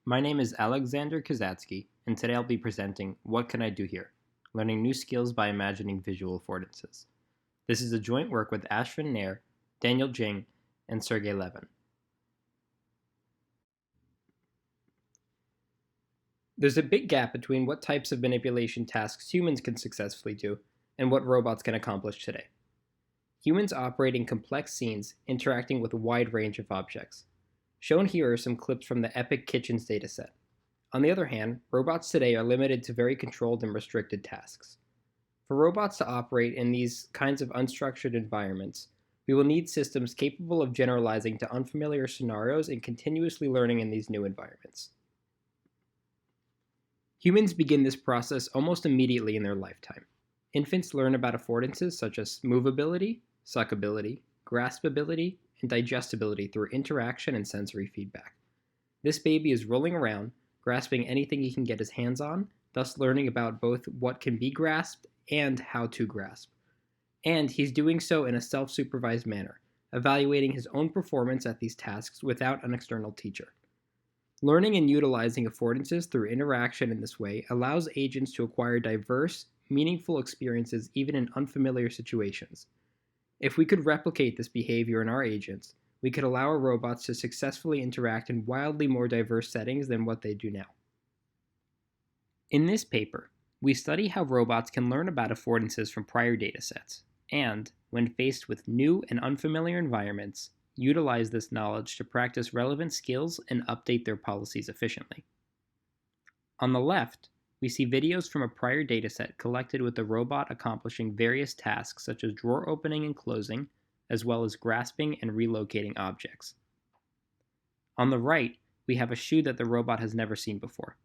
My name is Alexander Kazatsky, and today I'll be presenting What Can I Do Here? Learning New Skills by Imagining Visual Affordances. This is a joint work with Ashvin Nair, Daniel Jing, and Sergey Levin. There's a big gap between what types of manipulation tasks humans can successfully do and what robots can accomplish today. Humans operate in complex scenes, interacting with a wide range of objects. Shown here are some clips from the Epic Kitchens dataset. On the other hand, robots today are limited to very controlled and restricted tasks. For robots to operate in these kinds of unstructured environments, we will need systems capable of generalizing to unfamiliar scenarios and continuously learning in these new environments. Humans begin this process almost immediately in their lifetime. Infants learn about affordances such as movability, suckability, graspability, and digestibility through interaction and sensory feedback. This baby is rolling around, grasping anything he can get his hands on, thus learning about both what can be grasped and how to grasp. And he's doing so in a self-supervised manner, evaluating his own performance at these tasks without an external teacher. Learning and utilizing affordances through interaction in this way allows agents to acquire diverse, meaningful experiences even in unfamiliar situations. If we could replicate this behavior in our agents, we could allow our robots to successfully interact in wildly more diverse settings than what they do now. In this paper, we study how robots can learn about affordances from prior datasets, and, when faced with new and unfamiliar environments, utilize this knowledge to practice relevant skills and update their policies efficiently. On the left, we see videos from a prior dataset collected with the robot accomplishing various tasks such as drawer opening and closing, as well as grasping and relocating objects. On the right, we have a shoe that the robot has never seen before.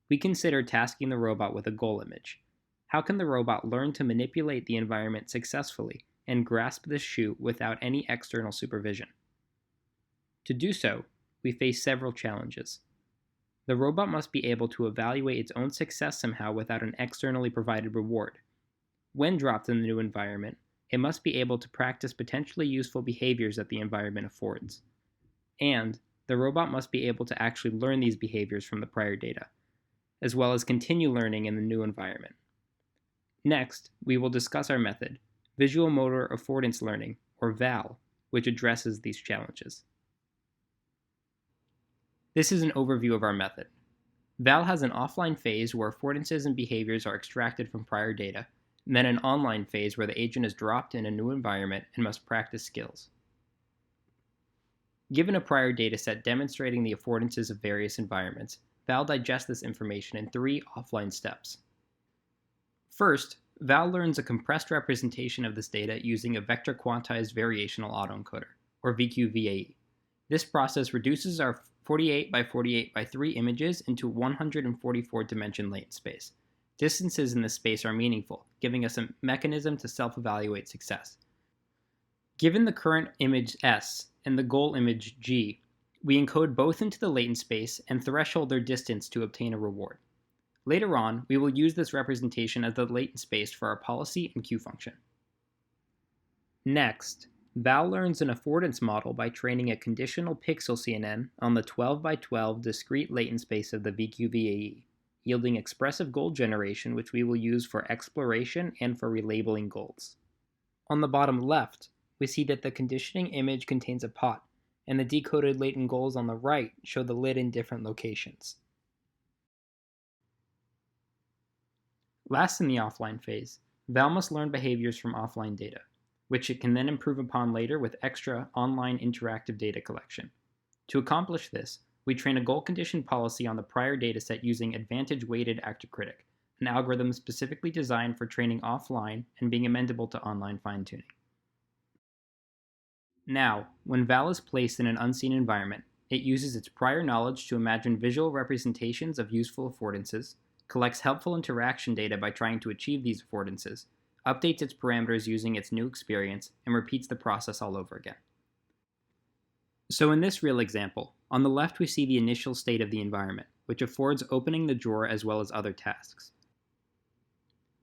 We consider tasking the robot with a goal image. How can the robot learn to manipulate the environment successfully and grasp this shoe without any external supervision? To do so, we face several challenges. The robot must be able to evaluate its own success somehow without an externally provided reward. When dropped in the new environment, it must be able to practice potentially useful behaviors that the environment affords. And the robot must be able to actually learn these behaviors from the prior data, as well as continue learning in the new environment. Next, we will discuss our method, Visual Motor Affordance Learning, or VAL, which addresses these challenges. This is an overview of our method. VAL has an offline phase where affordances and behaviors are extracted from prior data, and then an online phase where the agent is dropped in a new environment and must practice skills. Given a prior dataset demonstrating the affordances of various environments, VAL digests this information in 3 offline steps. First, VAL learns a compressed representation of this data using a vector quantized variational autoencoder, or VQVAE. This process reduces our 48 by 48 by 3 images into 144 dimension latent space. Distances in this space are meaningful, giving us a mechanism to self-evaluate success. Given the current image S and the goal image G, we encode both into the latent space and threshold their distance to obtain a reward. Later on, we will use this representation as the latent space for our policy and queue function. Next, VAL learns an affordance model by training a conditional pixel CNN on the 12 by 12 discrete latent space of the VQVAE, yielding expressive goal generation which we will use for exploration and for relabeling goals. On the bottom left, we see that the conditioning image contains a pot, and the decoded latent goals on the right show the lid in different locations. Last in the offline phase, VAL must learn behaviors from offline data, which it can then improve upon later with extra online interactive data collection. To accomplish this, we train a goal condition policy on the prior dataset using advantage-weighted actor critic, an algorithm specifically designed for training offline and being amendable to online fine-tuning. Now, when VAL is placed in an unseen environment, it uses its prior knowledge to imagine visual representations of useful affordances, collects helpful interaction data by trying to achieve these affordances, updates its parameters using its new experience, and repeats the process all over again. So in this real example, on the left we see the initial state of the environment, which affords opening the drawer as well as other tasks.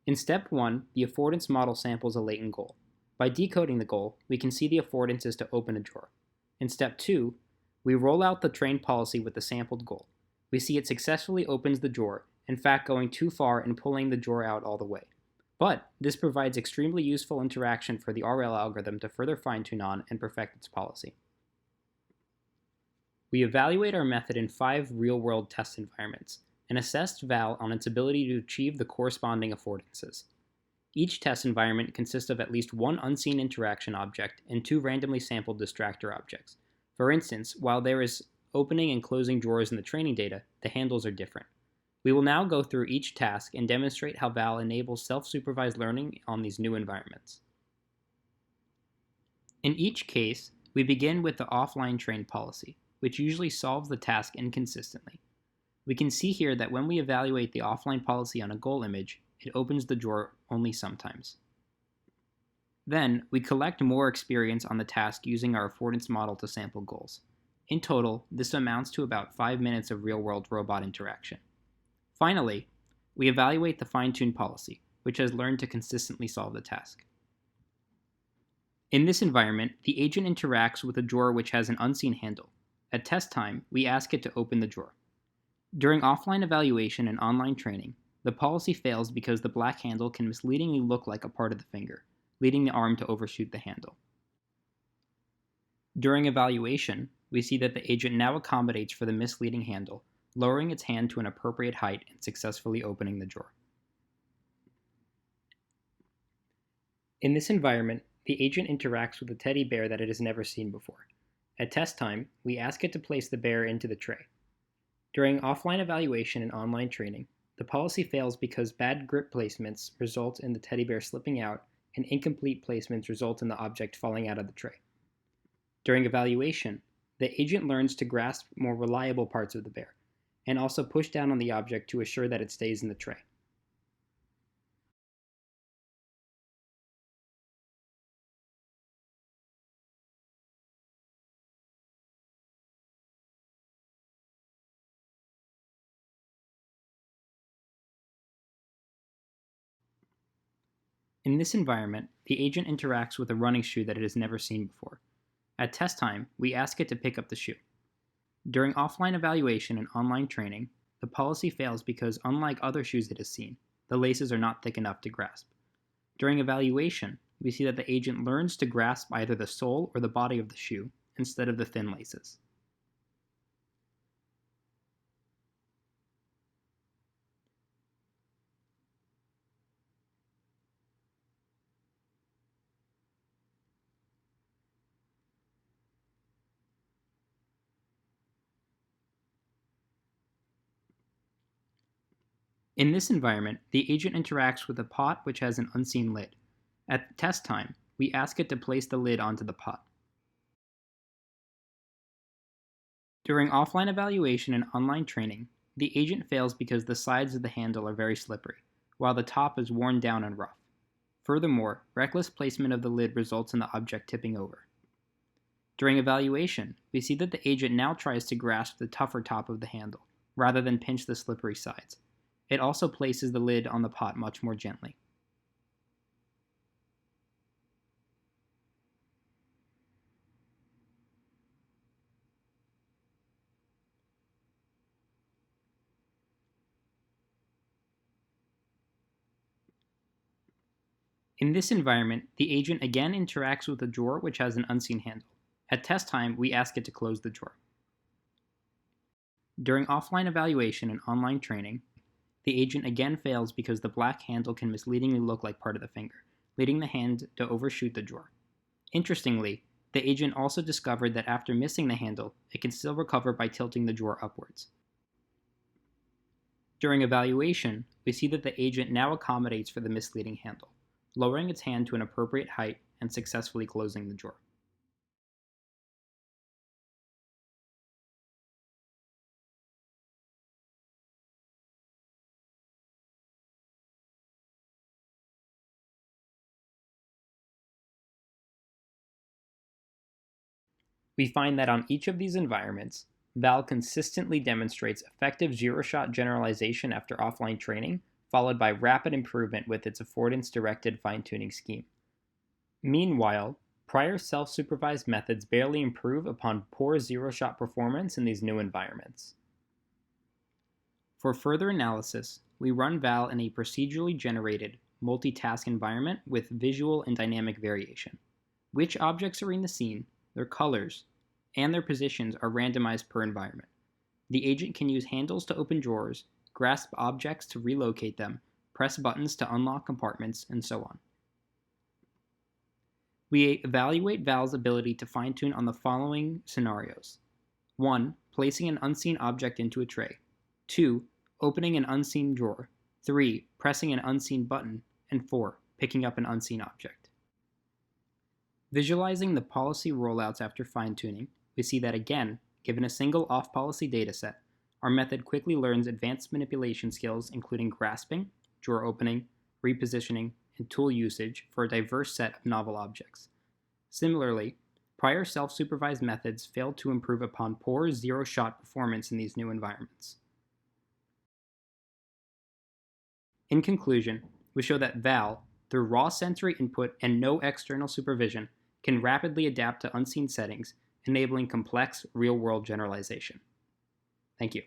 In step 1, the affordance model samples a latent goal. By decoding the goal, we can see the affordances to open a drawer. In step 2, we roll out the trained policy with the sampled goal. we see it successfully opens the drawer, in fact going too far and pulling the drawer out all the way. But this provides extremely useful interaction for the RL algorithm to further fine-tune on and perfect its policy. We evaluate our method in 5 real-world test environments and assessed Val on its ability to achieve the corresponding affordances. Each test environment consists of at least one unseen interaction object and 2 randomly sampled distractor objects. For instance, while there is opening and closing drawers in the training data, the handles are different. We will now go through each task and demonstrate how Val enables self-supervised learning on these new environments. In each case, we begin with the offline train policy, which usually solves the task inconsistently. We can see here that when we evaluate the offline policy on a goal image, it opens the drawer only sometimes. Then, we collect more experience on the task using our affordance model to sample goals. In total, this amounts to about 5 minutes of real-world robot interaction. Finally, we evaluate the fine-tuned policy, which has learned to consistently solve the task. In this environment, the agent interacts with a drawer which has an unseen handle. At test time, we ask it to open the drawer. During offline evaluation and online training, the policy fails because the black handle can misleadingly look like a part of the finger, leading the arm to overshoot the handle. During evaluation, we see that the agent now accommodates for the misleading handle, lowering its hand to an appropriate height and successfully opening the drawer. In this environment, the agent interacts with a teddy bear that it has never seen before. At test time, we ask it to place the bear into the tray. During offline evaluation and online training, the policy fails because bad grip placements result in the teddy bear slipping out and incomplete placements result in the object falling out of the tray. During evaluation, the agent learns to grasp more reliable parts of the bear and also push down on the object to assure that it stays in the tray. In this environment, the agent interacts with a running shoe that it has never seen before. At test time, we ask it to pick up the shoe. During offline evaluation and online training, the policy fails because unlike other shoes it has seen, the laces are not thick enough to grasp. During evaluation, we see that the agent learns to grasp either the sole or the body of the shoe instead of the thin laces. In this environment, the agent interacts with a pot which has an unseen lid. At test time, we ask it to place the lid onto the pot. During offline evaluation and online training, the agent fails because the sides of the handle are very slippery, while the top is worn down and rough. Furthermore, reckless placement of the lid results in the object tipping over. During evaluation, we see that the agent now tries to grasp the tougher top of the handle, rather than pinch the slippery sides. It also places the lid on the pot much more gently. In this environment, the agent again interacts with a drawer which has an unseen handle. At test time, we ask it to close the drawer. During offline evaluation and online training, the agent again fails because the black handle can misleadingly look like part of the finger, leading the hand to overshoot the drawer. Interestingly, the agent also discovered that after missing the handle, it can still recover by tilting the drawer upwards. During evaluation, we see that the agent now accommodates for the misleading handle, lowering its hand to an appropriate height and successfully closing the drawer. We find that on each of these environments, Val consistently demonstrates effective zero-shot generalization after offline training, followed by rapid improvement with its affordance-directed fine-tuning scheme. Meanwhile, prior self-supervised methods barely improve upon poor zero-shot performance in these new environments. For further analysis, we run val in a procedurally generated, multitask environment with visual and dynamic variation. Which objects are in the scene, their colors, and their positions are randomized per environment. The agent can use handles to open drawers, grasp objects to relocate them, press buttons to unlock compartments, and so on. We evaluate val's ability to fine-tune on the following scenarios. 1. Placing an unseen object into a tray. 2. Opening an unseen drawer. 3. Pressing an unseen button. And 4. Picking up an unseen object. Visualizing the policy rollouts after fine-tuning, we see that again, given a single off-policy dataset, our method quickly learns advanced manipulation skills including grasping, drawer opening, repositioning, and tool usage for a diverse set of novel objects. Similarly, prior self-supervised methods failed to improve upon poor zero-shot performance in these new environments. In conclusion, we show that val, through raw sensory input and no external supervision, can rapidly adapt to unseen settings, enabling complex real-world generalization. Thank you.